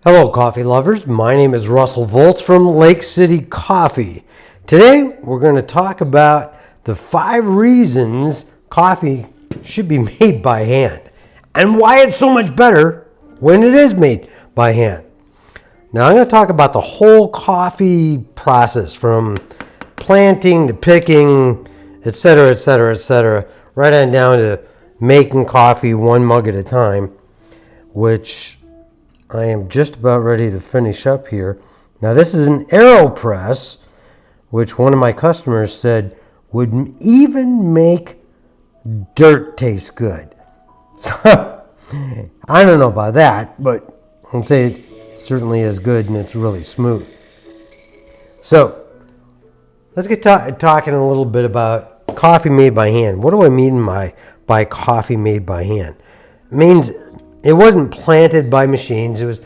Hello, coffee lovers. My name is Russell Volz from Lake City Coffee. Today, we're going to talk about the 5 reasons coffee should be made by hand and why it's so much better when it is made by hand. Now, I'm going to talk about the whole coffee process from planting to picking, etc., right on down to making coffee one mug at a time, which I am just about ready to finish up here. Now this is an AeroPress, which one of my customers said would even make dirt taste good. So I don't know about that, but I'll say it certainly is good and it's really smooth. So let's get talking a little bit about coffee made by hand. What do I mean by coffee made by hand? It means it wasn't planted by machines. It was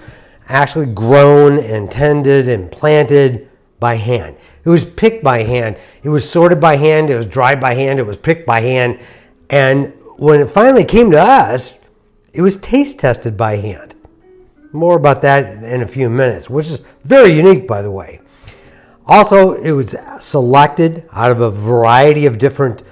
actually grown and tended and planted by hand. It was picked by hand. It was sorted by hand. It was dried by hand. It was picked by hand. And when it finally came to us, it was taste tested by hand. More about that in a few minutes, which is very unique, by the way. Also, it was selected out of a variety of different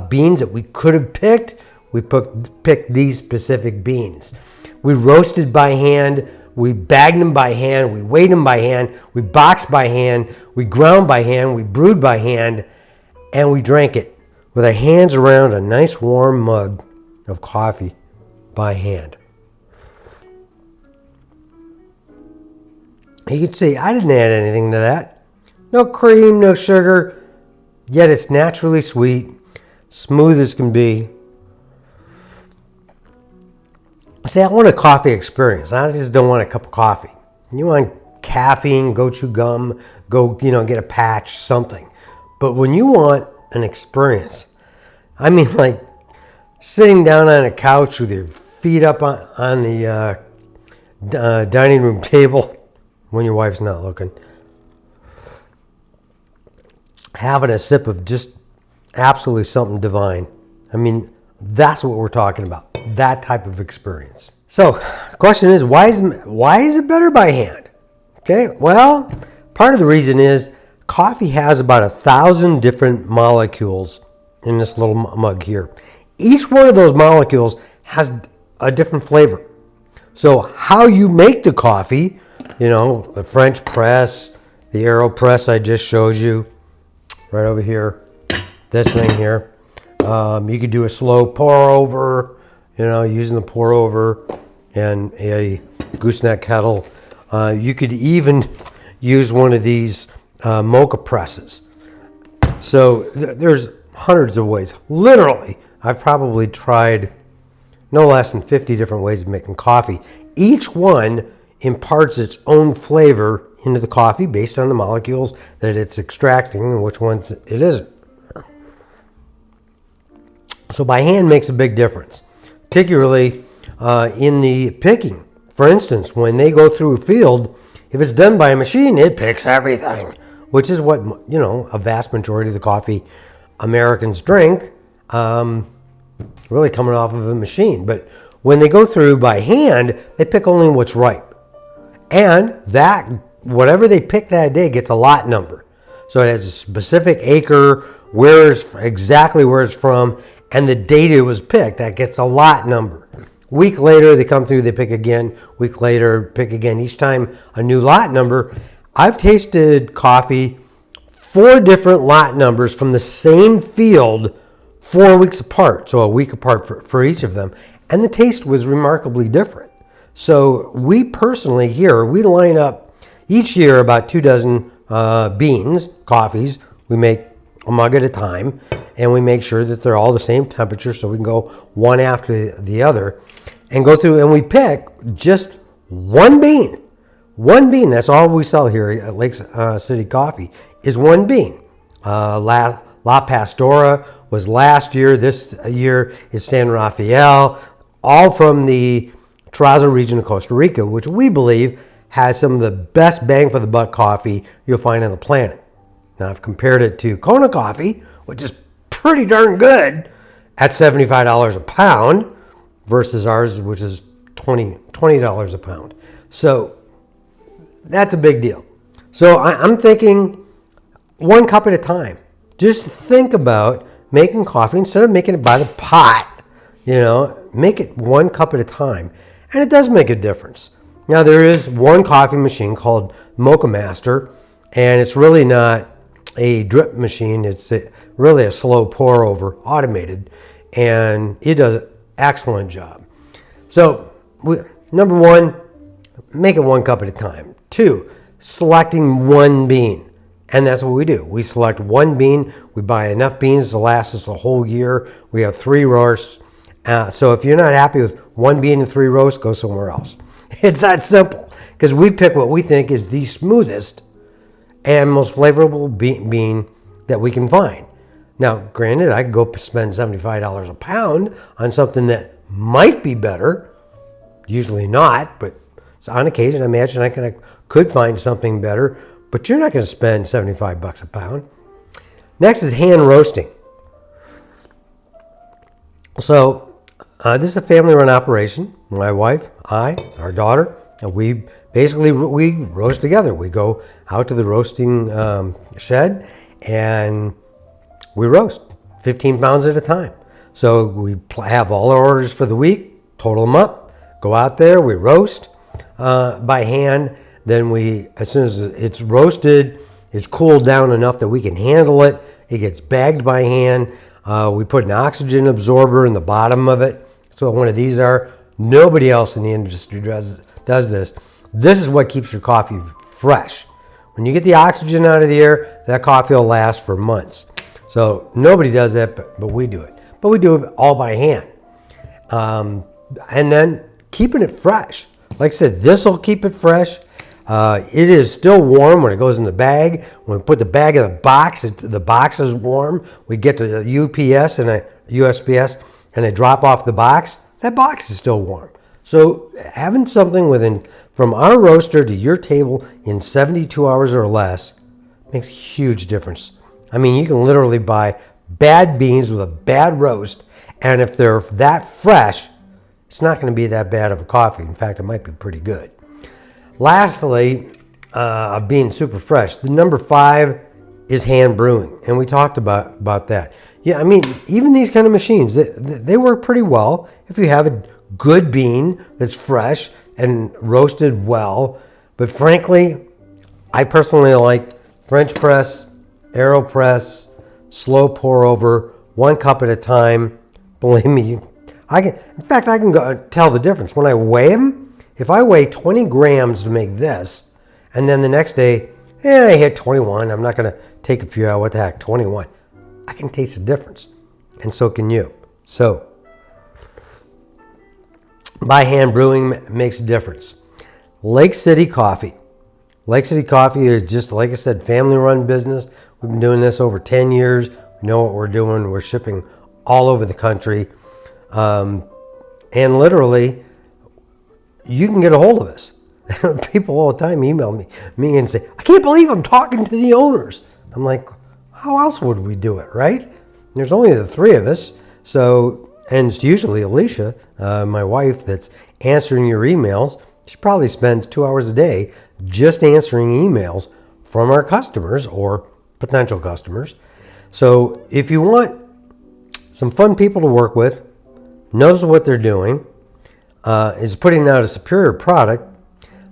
beans that we could have picked. We picked these specific beans. We roasted by hand, we bagged them by hand, we weighed them by hand, we boxed by hand, we ground by hand, we brewed by hand, and we drank it with our hands around a nice warm mug of coffee by hand. You can see I didn't add anything to that. No cream, no sugar, yet it's naturally sweet, smooth as can be. See, I want a coffee experience. I just don't want a cup of coffee. You want caffeine, go chew gum, go, get a patch, something. But when you want an experience, I mean like sitting down on a couch with your feet up on the dining room table when your wife's not looking, having a sip of just absolutely something divine. I mean, that's what we're talking about. That type of experience. So, question is, why is it better by hand? Okay, well, part of the reason is coffee has about 1,000 different molecules in this little mug here. Each one of those molecules has a different flavor. So, how you make the coffee, the French press, the AeroPress I just showed you, right over here, this thing here. You could do a slow pour over, using the pour over and a gooseneck kettle. You could even use one of these mocha presses. So there's hundreds of ways. Literally, I've probably tried no less than 50 different ways of making coffee. Each one imparts its own flavor into the coffee based on the molecules that it's extracting and which ones it isn't. So by hand makes a big difference, particularly in the picking. For instance, when they go through a field, if it's done by a machine, it picks everything, which is what, a vast majority of the coffee Americans drink, really coming off of a machine. But when they go through by hand, they pick only what's ripe. And that, whatever they pick that day gets a lot number. So it has a specific acre, exactly where it's from, and the date it was picked, that gets a lot number. Week later, they come through, they pick again. Week later, pick again. Each time, a new lot number. I've tasted coffee 4 different lot numbers from the same field 4 weeks apart, so a week apart for each of them. And the taste was remarkably different. So we personally here, we line up each year about 2 dozen beans, coffees. We make a mug at a time. And we make sure that they're all the same temperature so we can go one after the other and go through and we pick just one bean. One bean, that's all we sell here at Lake City Coffee is one bean. La Pastora was last year. This year is San Rafael, all from the Trazo region of Costa Rica, which we believe has some of the best bang for the buck coffee you'll find on the planet. Now, I've compared it to Kona coffee, which is pretty darn good at $75 a pound versus ours, which is $20 a pound. So That's a big deal. So I'm thinking 1 cup at a time. Just think about making coffee instead of making it by the pot. Make it 1 cup at a time. And it does make a difference. Now, there is one coffee machine called Mocha Master, and it's really not a drip machine. It's really a slow pour over, automated, and it does an excellent job. So, number 1, make it 1 cup at a time. 2, selecting one bean. And that's what we do. We select one bean. We buy enough beans to last us the whole year. We have 3 roasts. So if you're not happy with 1 bean and 3 roasts, go somewhere else. It's that simple. Because we pick what we think is the smoothest and most flavorful bean that we can find. Now, granted, I could go spend $75 a pound on something that might be better. Usually not, but on occasion, I imagine I could find something better. But you're not going to spend $75 a pound. Next is hand roasting. So this is a family-run operation. My wife, our daughter, and we roast together. We go out to the roasting shed and we roast 15 pounds at a time. So we have all our orders for the week, total them up, go out there, we roast by hand. Then as soon as it's roasted, it's cooled down enough that we can handle it. It gets bagged by hand. We put an oxygen absorber in the bottom of it. So one of these are. Nobody else in the industry does this. This is what keeps your coffee fresh. When you get the oxygen out of the air, that coffee will last for months. So nobody does that, but we do it. But we do it all by hand. And then keeping it fresh. Like I said, this will keep it fresh. It is still warm when it goes in the bag. When we put the bag in the box, the box is warm. We get to the UPS and a USPS and they drop off the box. That box is still warm. So having something from our roaster to your table in 72 hours or less makes a huge difference. I mean, you can literally buy bad beans with a bad roast, and if they're that fresh, it's not going to be that bad of a coffee. In fact, it might be pretty good. Lastly, of being super fresh, the number 5 is hand brewing, and we talked about that. Yeah, I mean, even these kind of machines, they work pretty well if you have a good bean that's fresh and roasted well. But frankly, I personally like French press, AeroPress, slow pour over, 1 cup at a time. Believe me, I can go tell the difference. When I weigh them, if I weigh 20 grams to make this, and then the next day, I hit 21, I'm not going to take a few out, what the heck, 21. I can taste the difference, and so can you. So, by hand brewing makes a difference. Lake City Coffee. Lake City Coffee is just, like I said, family-run business. We've been doing this over 10 years. We know what we're doing. We're shipping all over the country. And literally, you can get a hold of us. People all the time email me and say, I can't believe I'm talking to the owners. I'm like, how else would we do it, right? There's only the 3 of us. So, and it's usually Alicia, my wife, that's answering your emails. She probably spends 2 hours a day just answering emails from our customers or potential customers. So if you want some fun people to work with, knows what they're doing, is putting out a superior product,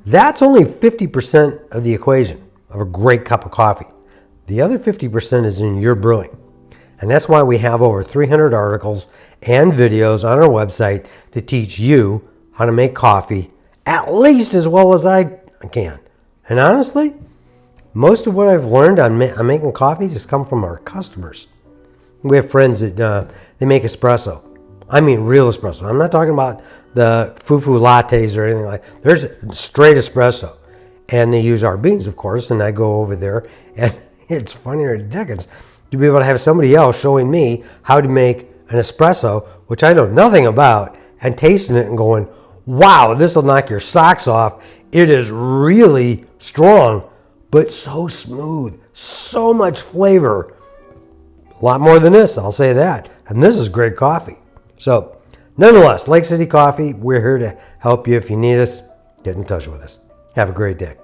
that's only 50% of the equation of a great cup of coffee. The other 50% is in your brewing. And that's why we have over 300 articles and videos on our website to teach you how to make coffee at least as well as I can. And honestly, most of what I've learned on making coffee has come from our customers. We have friends that they make espresso. I mean real espresso. I'm not talking about the foo-foo lattes or anything like that. There's straight espresso. And they use our beans, of course, and I go over there, and it's funnier than dickens to be able to have somebody else showing me how to make an espresso, which I know nothing about, and tasting it and going, wow, this will knock your socks off. It is really strong, but so smooth, so much flavor. A lot more than this, I'll say that. And this is great coffee. So, nonetheless, Lake City Coffee, we're here to help you. If you need us, get in touch with us. Have a great day.